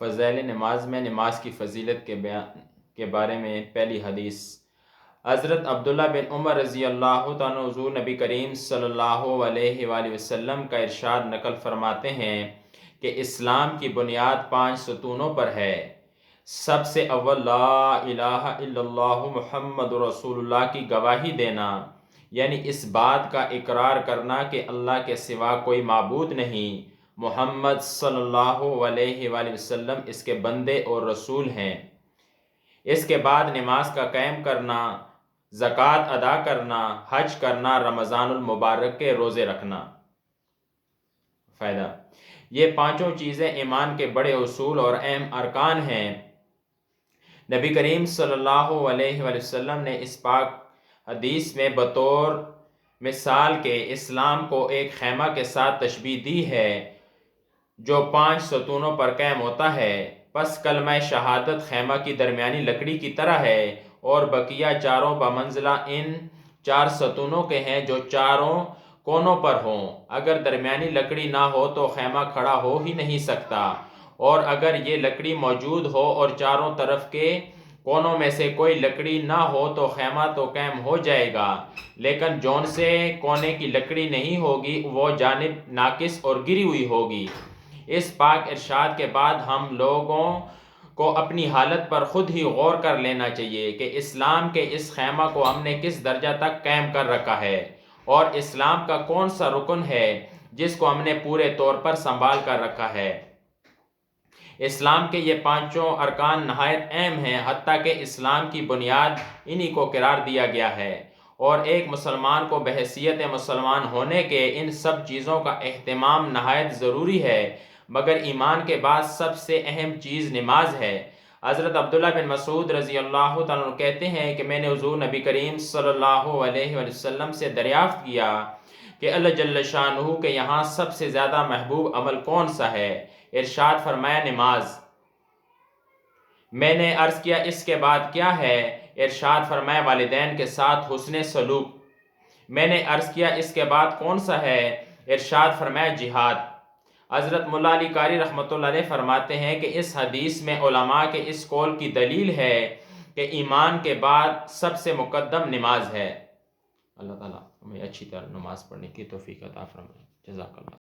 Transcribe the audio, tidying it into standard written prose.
فضائل نماز میں نماز کی فضیلت کے بارے میں پہلی حدیث حضرت عبداللہ بن عمر رضی اللہ تعالیٰ عنہ حضور نبی کریم صلی اللہ علیہ وآلہ وسلم کا ارشاد نقل فرماتے ہیں کہ اسلام کی بنیاد 5 ستونوں پر ہے۔ سب سے اول لا الہ الا اللہ محمد رسول اللہ کی گواہی دینا، یعنی اس بات کا اقرار کرنا کہ اللہ کے سوا کوئی معبود نہیں، محمد صلی اللہ علیہ وآلہ وسلم اس کے بندے اور رسول ہیں۔ اس کے بعد نماز کا قائم کرنا، زکوٰۃ ادا کرنا، حج کرنا، رمضان المبارک کے روزے رکھنا۔ فائدہ: یہ پانچوں چیزیں ایمان کے بڑے اصول اور اہم ارکان ہیں۔ نبی کریم صلی اللہ علیہ وآلہ وسلم نے اس پاک حدیث میں بطور مثال کے اسلام کو ایک خیمہ کے ساتھ تشبیہ دی ہے جو 5 ستونوں پر قائم ہوتا ہے۔ پس کلمہ شہادت خیمہ کی درمیانی لکڑی کی طرح ہے اور بقیہ چاروں بمنزلہ ان 4 ستونوں کے ہیں جو چاروں کونوں پر ہوں۔ اگر درمیانی لکڑی نہ ہو تو خیمہ کھڑا ہو ہی نہیں سکتا، اور اگر یہ لکڑی موجود ہو اور چاروں طرف کے کونوں میں سے کوئی لکڑی نہ ہو تو خیمہ تو قائم ہو جائے گا، لیکن جون سے کونے کی لکڑی نہیں ہوگی وہ جانب ناقص اور گری ہوئی ہوگی۔ اس پاک ارشاد کے بعد ہم لوگوں کو اپنی حالت پر خود ہی غور کر لینا چاہیے کہ اسلام کے اس خیمہ کو ہم نے کس درجہ تک قائم کر رکھا ہے، اور اسلام کا کون سا رکن ہے جس کو ہم نے پورے طور پر سنبھال کر رکھا ہے۔ اسلام کے یہ پانچوں ارکان نہایت اہم ہیں، حتیٰ کہ اسلام کی بنیاد انہی کو قرار دیا گیا ہے، اور ایک مسلمان کو بحیثیت مسلمان ہونے کے ان سب چیزوں کا اہتمام نہایت ضروری ہے، مگر ایمان کے بعد سب سے اہم چیز نماز ہے۔ حضرت عبداللہ بن مسعود رضی اللہ تعالیٰ عنہ کہتے ہیں کہ میں نے حضور نبی کریم صلی اللہ علیہ وآلہ وسلم سے دریافت کیا کہ اللہ جل شانہ کے یہاں سب سے زیادہ محبوب عمل کون سا ہے؟ ارشاد فرمایا نماز۔ میں نے عرض کیا اس کے بعد کیا ہے؟ ارشاد فرمایا والدین کے ساتھ حسن سلوک۔ میں نے عرض کیا اس کے بعد کون سا ہے؟ ارشاد فرمایا جہاد۔ حضرت مولا علی قاری رحمۃ اللہ علیہ فرماتے ہیں کہ اس حدیث میں علماء کے اس قول کی دلیل ہے کہ ایمان کے بعد سب سے مقدم نماز ہے۔ اللہ تعالیٰ ہمیں اچھی طرح نماز پڑھنے کی توفیق عطا فرمائے۔ جزاک اللہ۔